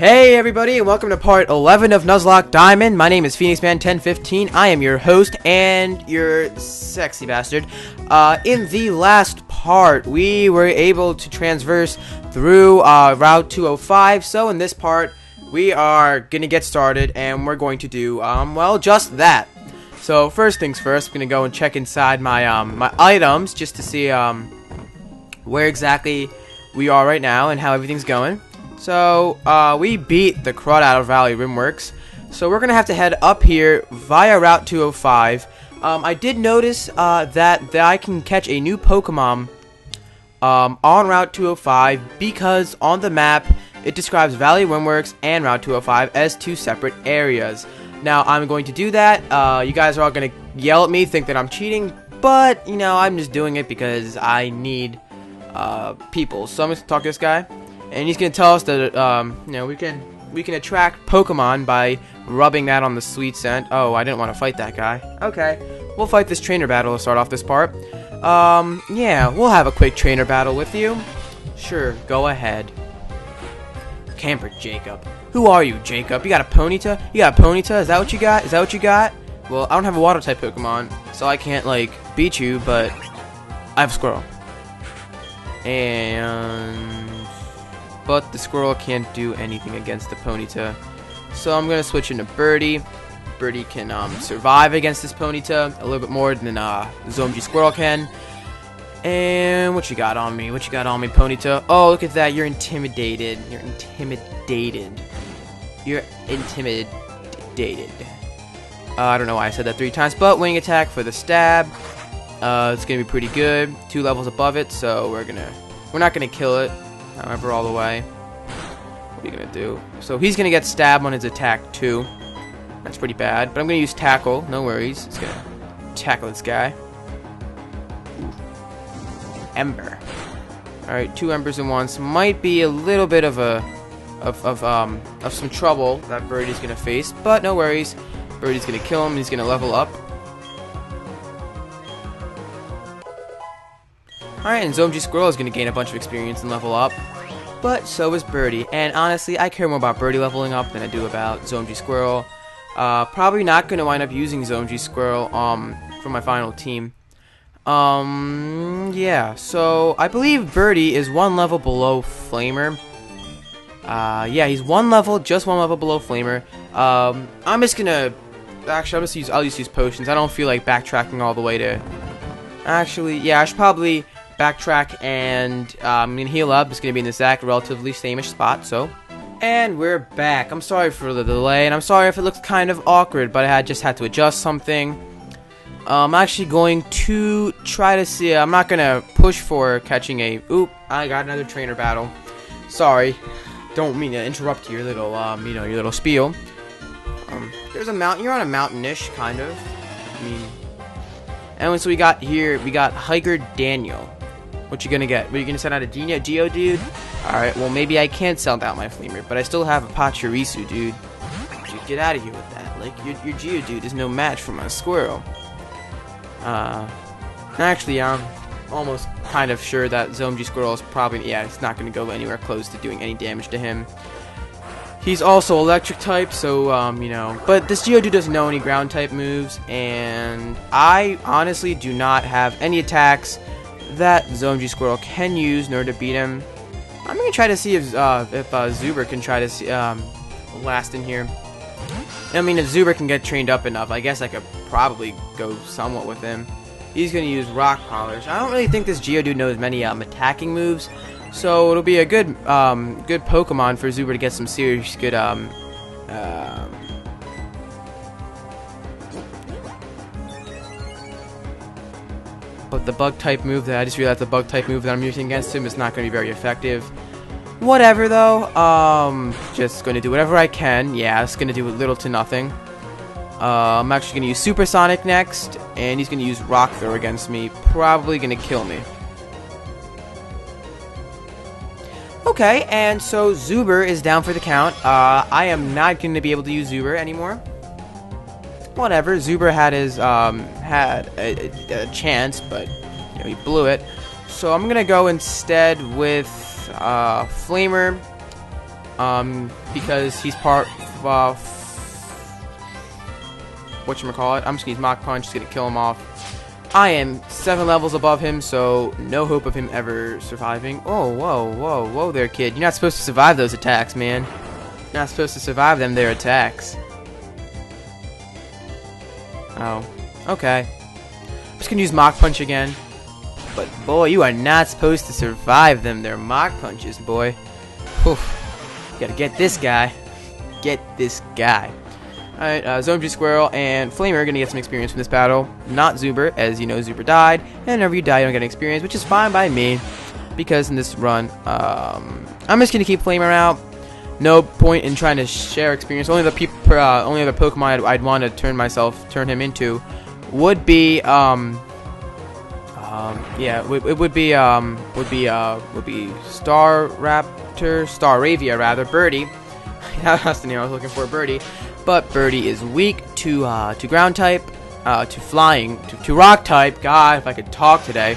Hey everybody, and welcome to part 11 of Nuzlocke Diamond. My name is PhoenixMan1015. I am your host and your sexy bastard. In the last part, we were able to transverse through Route 205. So in this part, we are gonna get started, and we're going to do well, just that. So first things first, I'm gonna go and check inside my my items just to see where exactly we are right now and how everything's going. So, we beat the crud out of Valley Rimworks, so we're gonna have to head up here via Route 205. I did notice that I can catch a new Pokemon on Route 205 because on the map it describes Valley Rimworks and Route 205 as two separate areas. Now, I'm going to do that. You guys are all gonna yell at me, think that I'm cheating, but, you know, I'm just doing it because I need people. So I'm gonna talk to this guy. And he's gonna tell us that you know, we can attract Pokemon by rubbing that on the sweet scent. Oh, I didn't want to fight that guy. Okay, we'll fight this trainer battle to start off this part. Yeah, we'll have a quick trainer battle with you. Sure, go ahead. Camper Jacob. Who are you, Jacob? You got a Ponyta? You got a Ponyta? Is that what you got? Is that what you got? Well, I don't have a water type Pokemon, so I can't like beat you, but I have a Squirrel. But the Squirrel can't do anything against the Ponyta. So I'm going to switch into Birdie. Birdie can survive against this Ponyta a little bit more than Zomji Squirrel can. And what you got on me? What you got on me, Ponyta? Oh, look at that. You're intimidated. You're intimidated. You're intimidated. I don't know why I said that 3 times, but wing attack for the stab. It's going to be pretty good. 2 levels above it, so we're not going to kill it. However, all the way. What are you gonna do? So he's gonna get stabbed on his attack too. That's pretty bad. But I'm gonna use tackle. No worries. It's gonna tackle this guy. Ooh. Ember. All right, 2 embers in once might be a little bit of some trouble that Birdie's gonna face, but no worries. Birdie's gonna kill him. He's gonna level up. Alright, and Zomji Squirrel is going to gain a bunch of experience and level up. But so is Birdie. And honestly, I care more about Birdie leveling up than I do about Zomji Squirrel. Probably not going to wind up using Zomji Squirrel for my final team. Yeah, so I believe Birdie is 1 level below Flamer. Yeah, he's just one level below Flamer. I'm just going to... Actually, I'll just use potions. I don't feel like backtracking all the way to... Actually, yeah, I should probably... backtrack and I'm gonna heal up. It's gonna be in this exact relatively same-ish spot. So, and we're back. I'm sorry for the delay, and I'm sorry if it looks kind of awkward, but I just had to adjust something. I'm actually going to try to see. I'm not gonna push for catching a. Oop! I got another trainer battle. Sorry, don't mean to interrupt your little you know, your little spiel. There's a mountain. You're on a mountain-ish kind of. I mean, and so we got Hiker Daniel. What you gonna get? What, you gonna send out a Geodude? Alright, well maybe I can't send out my Flamer, but I still have a Pachirisu, dude. Dude, get out of here with that. Like, your Geodude is no match for my Squirrel. Actually, I'm almost kind of sure that Zomji Squirrel is probably, yeah, it's not gonna go anywhere close to doing any damage to him. He's also electric type, so, you know, but this Geodude doesn't know any ground type moves, and I honestly do not have any attacks that Zomji Squirrel can use in order to beat him. I'm gonna try to see if Zuber can try to see, last in here. I mean, if Zuber can get trained up enough, I guess I could probably go somewhat with him. He's gonna use Rock Polish. I don't really think this Geodude knows many attacking moves, so it'll be a good good Pokemon for Zuber to get some serious good but the bug type move that I just realized the bug type move that I'm using against him is not going to be very effective. Whatever though, just going to do whatever I can. Yeah, it's going to do little to nothing. I'm actually going to use Supersonic next, and he's going to use Rock Throw against me. Probably going to kill me. Okay, and so Zuber is down for the count. I am not going to be able to use Zuber anymore. Whatever, Zuber had his had a chance, but you know, he blew it. So I'm gonna go instead with Flamer. because he's part whatchamacallit. I'm just gonna use Mach Punch, just gonna kill him off. I am 7 levels above him, so no hope of him ever surviving. Oh, whoa there, kid. You're not supposed to survive those attacks, man. You're not supposed to survive them, their attacks. Oh, okay. I'm just gonna use Mach Punch again. But boy, you are not supposed to survive them, their Mach Punches, boy. Oof. Gotta get this guy. Get this guy. Alright, Zombie Squirrel and Flamer are gonna get some experience from this battle. Not Zuber, as you know Zuber died. And whenever you die, you don't get experience, which is fine by me. Because in this run, I'm just gonna keep Flamer out. No point in trying to share experience. Only the only other Pokemon I'd want to turn him into would be yeah, it would be Staravia rather, Birdie. That's the name I was looking for, Birdie. But Birdie is weak to ground type, to flying, to rock type. God, if I could talk today.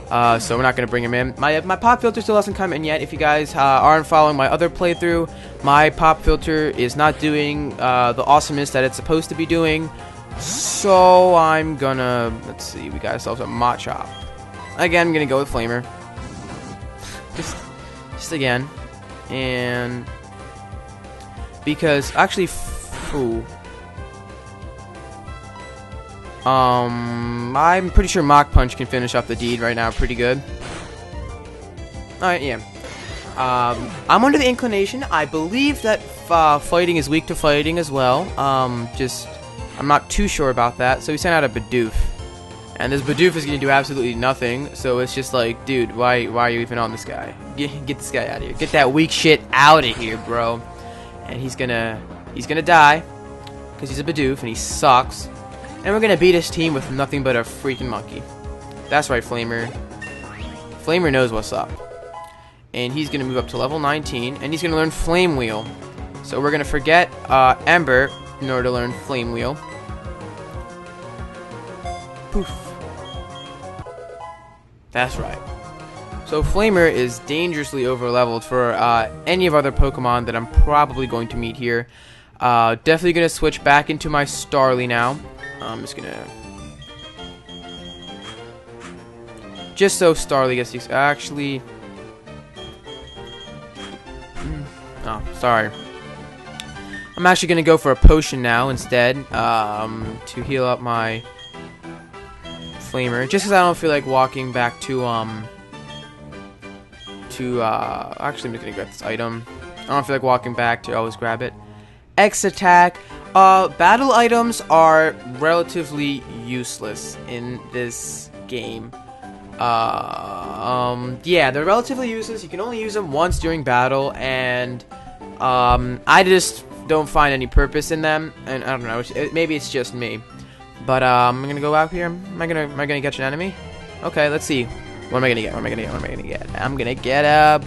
So we're not gonna bring him in. My pop filter still hasn't come in yet. If you guys aren't following my other playthrough, my pop filter is not doing the awesomeness that it's supposed to be doing. So I'm gonna, let's see, we got ourselves a Machop. Again, I'm gonna go with Flamer. just again, and because actually, I'm pretty sure Mach Punch can finish off the deed right now pretty good. Alright, yeah. I'm under the inclination, I believe that fighting is weak to fighting as well. I'm not too sure about that, so we sent out a Bidoof. And this Bidoof is going to do absolutely nothing, so it's just like, dude, why are you even on this guy? Get this guy out of here. Get that weak shit out of here, bro. And he's gonna die, because he's a Bidoof, and he sucks. And we're gonna beat his team with nothing but a freaking monkey. That's right, Flamer. Flamer knows what's up. And he's gonna move up to level 19, and he's gonna learn Flame Wheel. So we're gonna forget Ember in order to learn Flame Wheel. Poof. That's right. So Flamer is dangerously over-leveled for any of other Pokemon that I'm probably going to meet here. Definitely gonna switch back into my Starly now. I'm just gonna... Just so Starly gets these... Actually... Oh, sorry. I'm actually gonna go for a potion now instead, to heal up my Flamer. Just because I don't feel like walking back to, actually I'm just gonna grab this item. I don't feel like walking back to always grab it. X attack. Battle items are relatively useless in this game. Yeah, they're relatively useless. You can only use them once during battle, and I just don't find any purpose in them. And I don't know, maybe it's just me. But I'm gonna go out here. Am I gonna catch an enemy? Okay, let's see. What am I gonna get? I'm gonna get a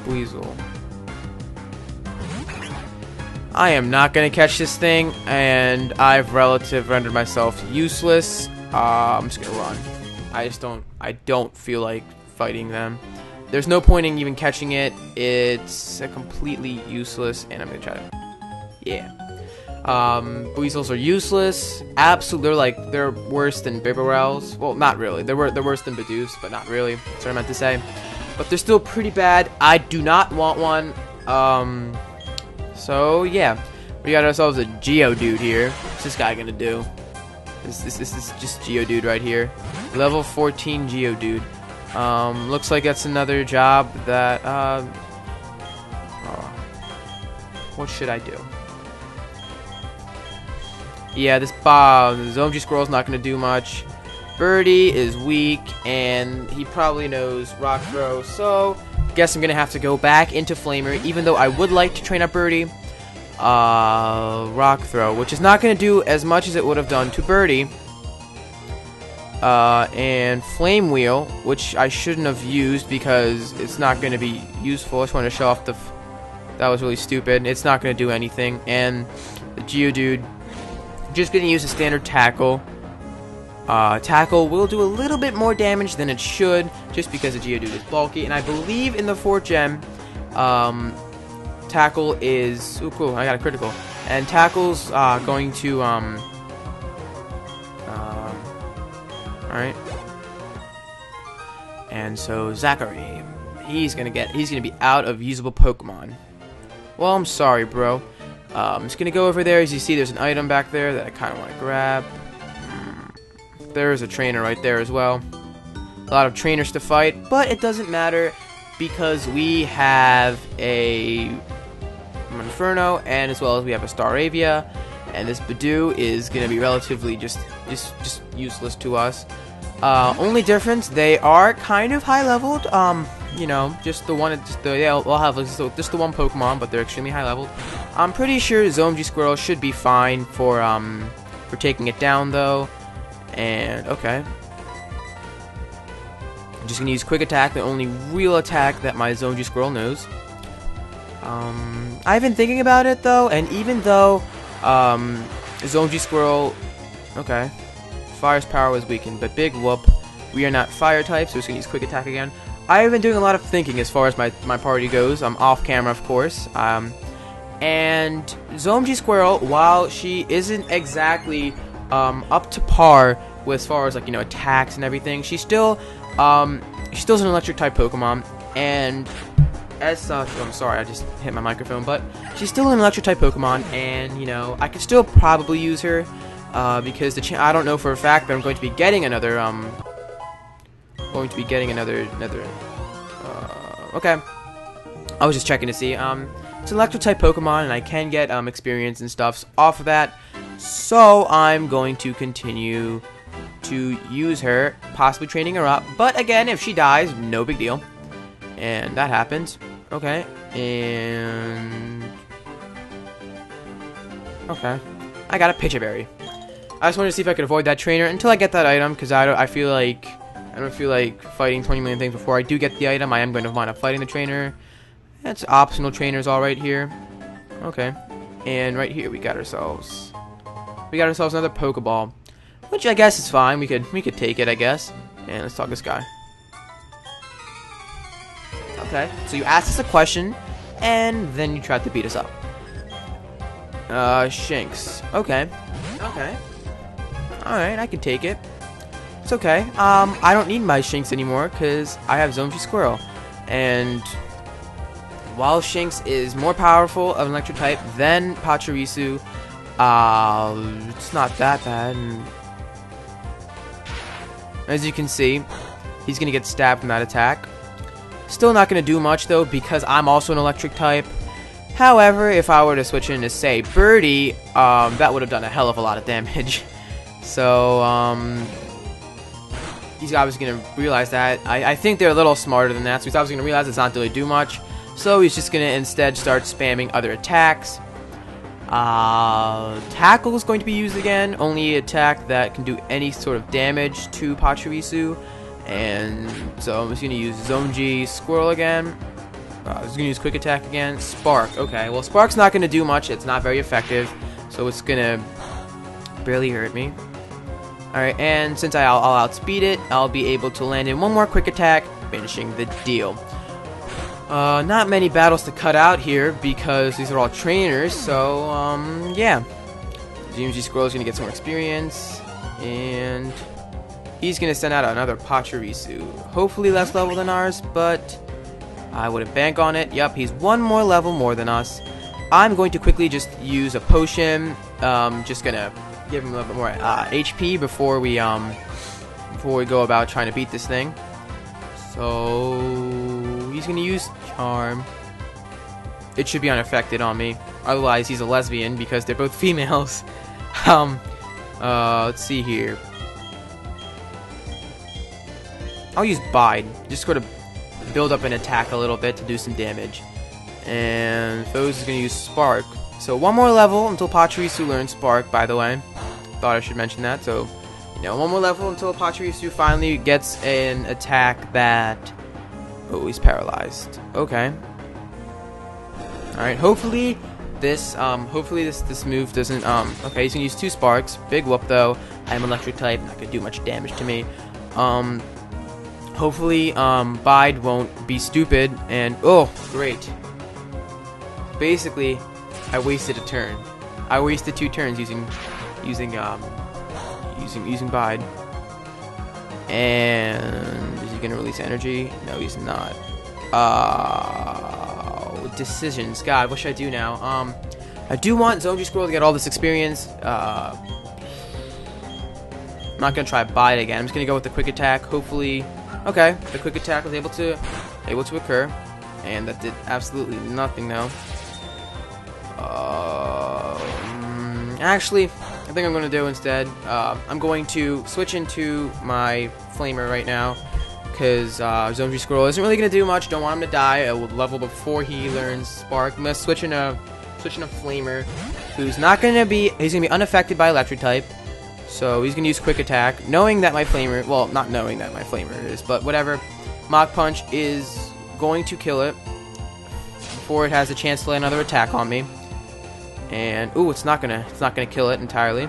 Weasel. I am not gonna catch this thing, and I've rendered myself useless. I'm just gonna run. I don't feel like fighting them. There's no point in even catching it. It's completely useless, and I'm gonna try to. Yeah. Weasels are useless. Absolutely, they're worse than Bibarels. Well, not really. They're worse than Bidoofs, but not really. That's what I meant to say. But they're still pretty bad. I do not want one. So yeah, we got ourselves a Geodude here. What's this guy gonna do? This is just Geodude right here. Level 14 Geodude. Looks like that's another job that what should I do? Yeah, this Zombie Squirrel's not gonna do much. Birdie is weak, and he probably knows Rock Throw, so guess I'm gonna have to go back into Flamer, even though I would like to train up Birdie. Rock Throw, which is not gonna do as much as it would have done to Birdie. And Flame Wheel, which I shouldn't have used because it's not gonna be useful. I just wanted to show off that was really stupid. It's not gonna do anything. And the Geodude, just gonna use a standard tackle. Tackle will do a little bit more damage than it should, just because the Geodude is bulky. And I believe in the 4th gen, Tackle is... Ooh, cool, I got a critical. And Tackle's going to... Alright. And so Zachary, he's gonna be out of usable Pokemon. Well, I'm sorry, bro. I'm just gonna go over there. As you see, there's an item back there that I kind of want to grab. There's a trainer right there as well. A lot of trainers to fight, but it doesn't matter because we have a Inferno, and as well as we have a Staravia, and this Badoo is gonna be relatively just useless to us. Only difference, they are kind of high leveled. You know, we'll have just the one Pokemon, but they're extremely high leveled. I'm pretty sure Zomji Squirrel should be fine for taking it down though. And okay, I'm just gonna use Quick Attack, the only real attack that my Zomji Squirrel knows. I've been thinking about it though, and even though Zomji Squirrel, okay, Fire's power was weakened, but big whoop, we are not fire types, so we're just gonna use Quick Attack again. I've been doing a lot of thinking as far as my party goes. I'm off camera, of course. And Zomji Squirrel, while she isn't exactly up to par with as far as, like, you know, attacks and everything, she's still an electric type Pokemon, and as such, I'm sorry, I just hit my microphone, but she's still an electric type Pokemon, and you know, I could still probably use her because I don't know for a fact, but I'm going to be getting another okay, I was just checking to see. It's an electric type Pokemon, and I can get experience and stuff off of that. So I'm going to continue to use her, possibly training her up. But again, if she dies, no big deal. And that happens. Okay, and okay, I got a Pitcher Berry. I just wanted to see if I could avoid that trainer until I get that item, because I don't feel like fighting 20 million things before I do get the item. I am going to wind up fighting the trainer. That's optional trainers all right here. Okay, and right here we got ourselves another Pokeball, which I guess is fine. We could take it, I guess. And let's talk to this guy. Okay, so you asked us a question, and then you tried to beat us up. Shinx. Okay. Okay. Alright, I can take it. It's okay. I don't need my Shinx anymore, because I have Zomji Squirrel. And while Shinx is more powerful of an electric type than Pachirisu, it's not that bad. And as you can see, he's going to get stabbed from that attack. Still not going to do much though, because I'm also an electric type. However, if I were to switch into, say, Birdie, that would have done a hell of a lot of damage. So, he's obviously going to realize that. I think they're a little smarter than that, so he's obviously going to realize it's not really do much. So he's just going to instead start spamming other attacks. Tackle is going to be used again, only attack that can do any sort of damage to Pachirisu. And so I'm just going to use Zomji Squirrel again. I'm just going to use Quick Attack again. Spark. Okay, well, Spark's not going to do much. It's not very effective. So it's going to barely hurt me. Alright, and since I'll outspeed it, I'll be able to land in one more Quick Attack, finishing the deal. Not many battles to cut out here because these are all trainers. So, yeah. Zomji Squirrel is going to get some more experience. And he's going to send out another Pachirisu. Hopefully less level than ours, but I wouldn't bank on it. Yep, he's one more level more than us. I'm going to quickly just use a potion. Just going to give him a little bit more HP before we go about trying to beat this thing. So he's going to use Charm. It should be unaffected on me. Otherwise, he's a lesbian because they're both females. Let's see here. I'll use Bide, just sort of build up an attack a little bit to do some damage. And Foes is going to use Spark. So one more level until Pachirisu learns Spark, by the way. Thought I should mention that. So, you know, one more level until Pachirisu finally gets an attack that... Oh, he's paralyzed. Okay. Alright, hopefully this move doesn't, okay, he's going to use 2 Sparks. Big whoop, though. I'm electric type, not gonna do much damage to me. Hopefully, Bide won't be stupid, and oh, great. Basically, I wasted a turn. I wasted 2 turns using Bide. And is he gonna release energy? No, he's not. Decisions. God, what should I do now? I do want Zone G Squirrel to get all this experience. I'm not gonna try Bide again. I'm just gonna go with the quick attack. Hopefully, okay, the quick attack was able to occur, and that did absolutely nothing now. Actually, I think I'm going to do instead, I'm going to switch into my Flamer right now, because Zone G Squirrel isn't really going to do much. Don't want him to die. It will level before he learns Spark. I'm going to switch in a Flamer, who's not going to be, he's going to be unaffected by Electric type, so he's going to use Quick Attack, knowing that my Flamer, well, not knowing that my Flamer is, but whatever, Mach Punch is going to kill it before it has a chance to lay another attack on me. And ooh, it's not gonna kill it entirely.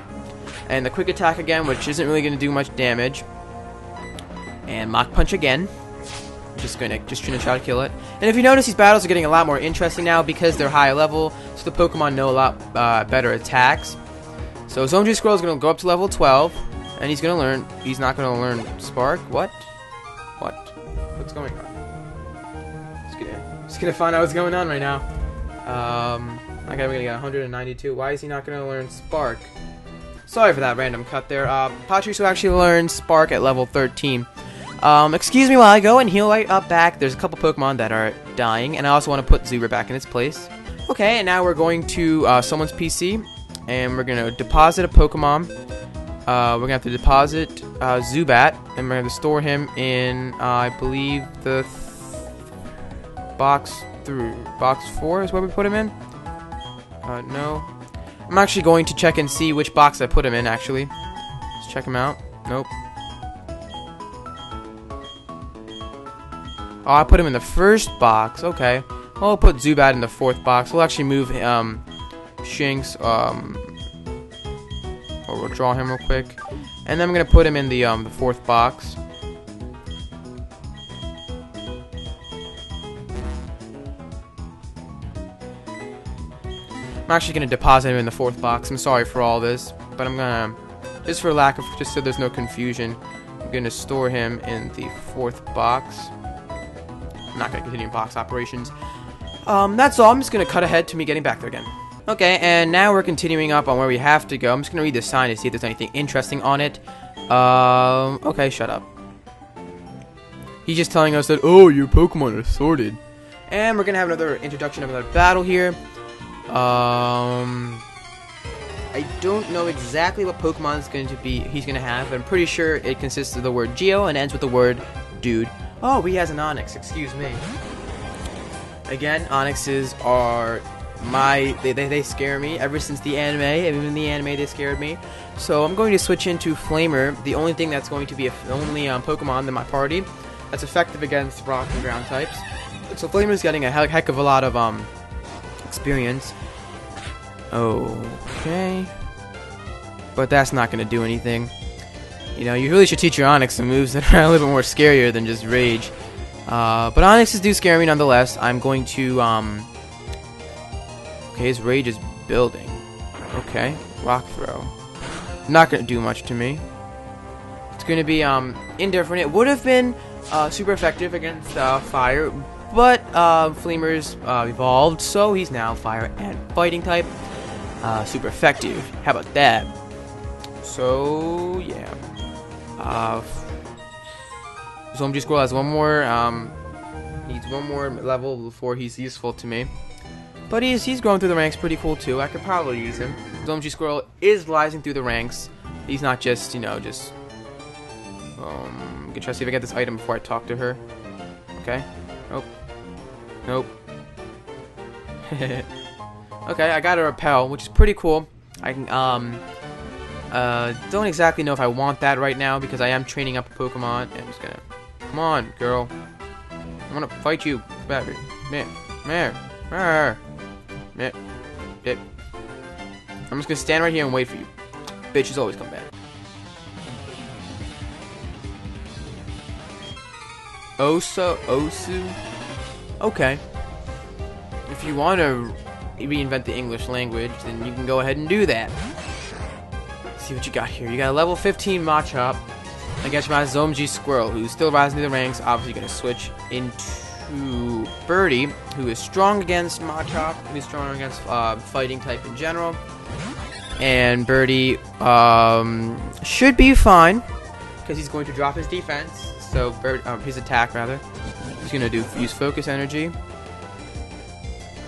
And the quick attack again, which isn't really gonna do much damage. And Mach Punch again. Just gonna try to kill it. And if you notice, these battles are getting a lot more interesting now because they're higher level, so the Pokemon know a lot better attacks. So Zone G Squirrel is gonna go up to level 12, and he's gonna learn. He's not gonna learn Spark. What? What's going on? Just gonna find out what's going on right now. Okay, we're gonna get 192. Why is he not gonna learn Spark? Sorry for that random cut there. Patrice will actually learn Spark at level 13. Excuse me while I go and heal right up back. There's a couple Pokemon that are dying, and I also want to put Zubat back in its place. Okay, and now we're going to someone's PC, and we're gonna deposit a Pokemon. We're gonna have to deposit Zubat, and we're gonna have to store him in, I believe, the box 4 is where we put him in. No. I'm actually going to check and see which box I put him in, actually. Let's check him out. Nope. Oh, I put him in the first box. Okay. Well, I'll put Zubat in the 4th box. We'll actually move Shinx, or we'll draw him real quick. And then I'm going to put him in the 4th box. I'm actually going to deposit him in the 4th box. I'm sorry for all this, but I'm going to, just so there's no confusion, I'm going to store him in the 4th box. I'm not going to continue box operations. That's all. I'm just going to cut ahead to me getting back there again. Okay, and now we're continuing up on where we have to go. I'm just going to read the sign to see if there's anything interesting on it. Okay, shut up. He's just telling us that, oh, your Pokemon are sorted. And we're going to have another introduction of another battle here. I don't know exactly what Pokemon is going to be. He's going to have, but I'm pretty sure it consists of the word Geo and ends with the word Dude. Oh, he has an Onix. Excuse me. Again, Onixes are they scare me ever since the anime. Even in the anime, they scared me. So I'm going to switch into Flamer. The only thing that's going to be Pokemon in my party that's effective against Rock and Ground types. So Flamer's getting a heck of a lot of experience. Okay, but that's not going to do anything. You know, you really should teach your Onix some moves that are a little bit more scarier than just Rage. But Onixes do scare me nonetheless. I'm going to okay, his Rage is building. Okay, Rock Throw. Not going to do much to me. It's going to be indifferent. It would have been super effective against Fire, but Flamer's evolved, so he's now Fire and Fighting type. Super effective. How about that? So yeah. Zone G Squirrel has one more. Needs one more level before he's useful to me. But he's going through the ranks pretty cool too. I could probably use him. Zone G Squirrel is rising through the ranks. He's not just, you know, just. I'm gonna try to see if I get this item before I talk to her. Okay. Nope. Nope. Okay, I got a Repel, which is pretty cool. I can, don't exactly know if I want that right now because I am training up a Pokemon. And I'm just gonna, come on, girl. I wanna fight you, baby. I'm just gonna stand right here and wait for you. Bitches always come back. Osu? Okay. If you want to reinvent the English language, then you can go ahead and do that. Let's see what you got here. You got a level 15 Machop against my Zomji Squirrel, who's still rising through the ranks. Obviously going to switch into Birdie, who is strong against Machop, who's strong against fighting type in general. And Birdie should be fine, because he's going to drop his defense. So his attack rather. He's gonna use focus energy.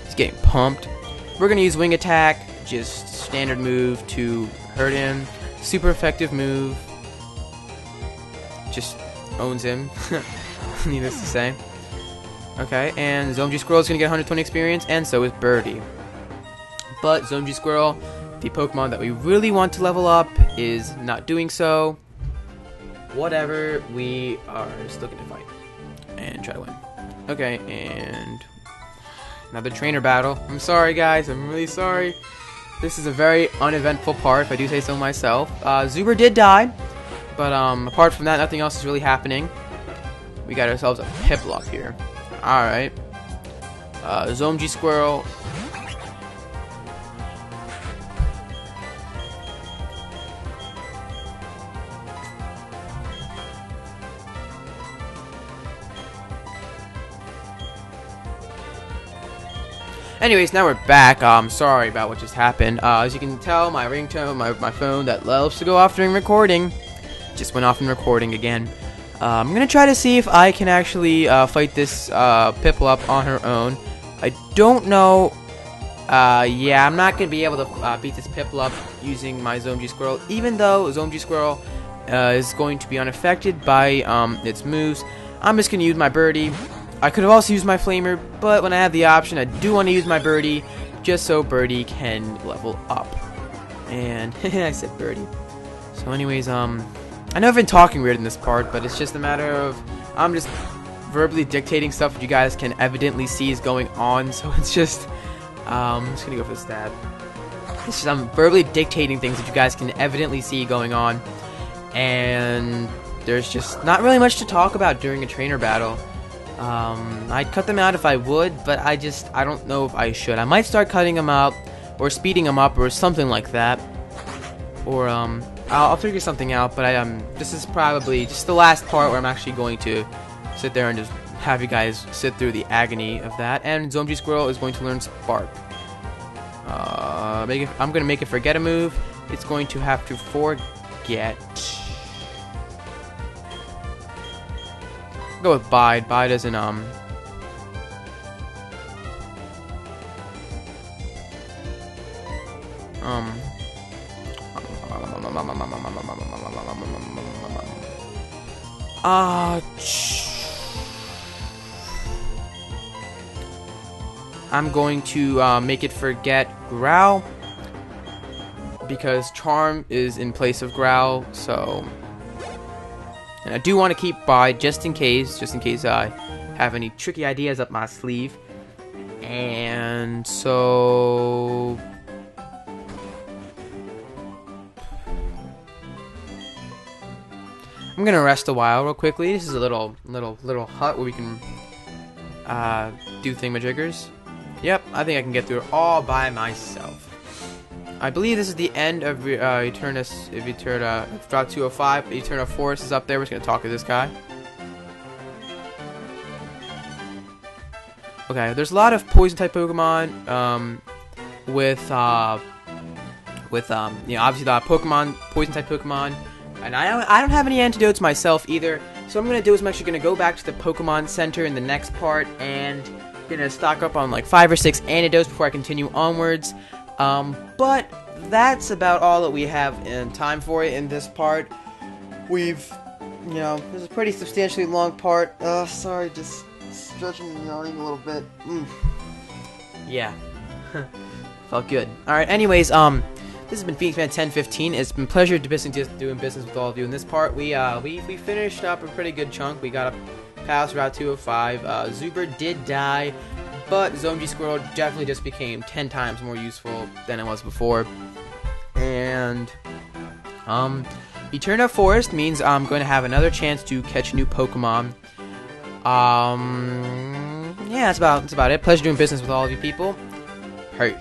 He's getting pumped. We're gonna use wing attack, just standard move to hurt him. Super effective move. Just owns him. Needless to say. Okay, and Zomji Squirrel is gonna get 120 experience, and so is Birdie. But Zomji Squirrel, the Pokemon that we really want to level up, is not doing so. Whatever, we are still gonna fight and try to win. Okay, and another trainer battle. I'm sorry, guys. I'm really sorry. This is a very uneventful part, if I do say so myself. Zuber did die, but apart from that, nothing else is really happening. We got ourselves a Piplup here. All right, Zomji Squirrel. Anyways, now we're back. Sorry about what just happened. As you can tell, my ringtone, my phone that loves to go off during recording, just went off in recording again. I'm gonna try to see if I can actually fight this Piplup on her own. I don't know. Yeah, I'm not gonna be able to beat this Piplup using my Zomji Squirrel, even though Zomji Squirrel is going to be unaffected by its moves. I'm just gonna use my Birdie. I could have also used my Flamer, but when I have the option, I do want to use my Birdie, just so Birdie can level up. And I said Birdie. So anyways, I know I've been talking weird in this part, but it's just a matter of I'm just verbally dictating stuff that you guys can evidently see is going on. So it's just I'm just gonna go for the stab. It's just I'm verbally dictating things that you guys can evidently see going on, and there's just not really much to talk about during a trainer battle. I'd cut them out if I would, but I don't know if I should. I might start cutting them out, or speeding them up, or something like that. Or, I'll figure something out, but this is probably just the last part where I'm actually going to sit there and just have you guys sit through the agony of that. And Zomji Squirrel is going to learn Spark. I'm gonna make it forget a move. It's going to have to forget. Go with Bide. Bide isn't I'm going to make it forget Growl, because Charm is in place of Growl, so. And I do want to keep Bide just in case I have any tricky ideas up my sleeve. And so I'm gonna rest a while real quickly. This is a little hut where we can do thingamajiggers. Yep, I think I can get through it all by myself. I believe this is the end of Eterna. If Eterna Route 205, Eterna Forest is up there. We're just gonna talk to this guy. Okay, there's a lot of poison type Pokemon. With you know, obviously the Pokemon poison type Pokemon, and I don't have any antidotes myself either. So what I'm gonna do is I'm actually gonna go back to the Pokemon Center in the next part and gonna stock up on like 5 or 6 antidotes before I continue onwards. But that's about all that we have in time for it in this part. We've, you know, this is a pretty substantially long part. Sorry, just stretching and yawning a little bit. Yeah. Felt good. Alright, anyways, this has been Phoenix Man 1015. It's been a pleasure doing business with all of you. In this part, we finished up a pretty good chunk. We got up past Route 205. Zuber did die, but Zomji Squirrel definitely just became 10 times more useful than it was before. And Eterna Forest means I'm going to have another chance to catch new Pokemon. Yeah, that's about it. Pleasure doing business with all of you people. Peace.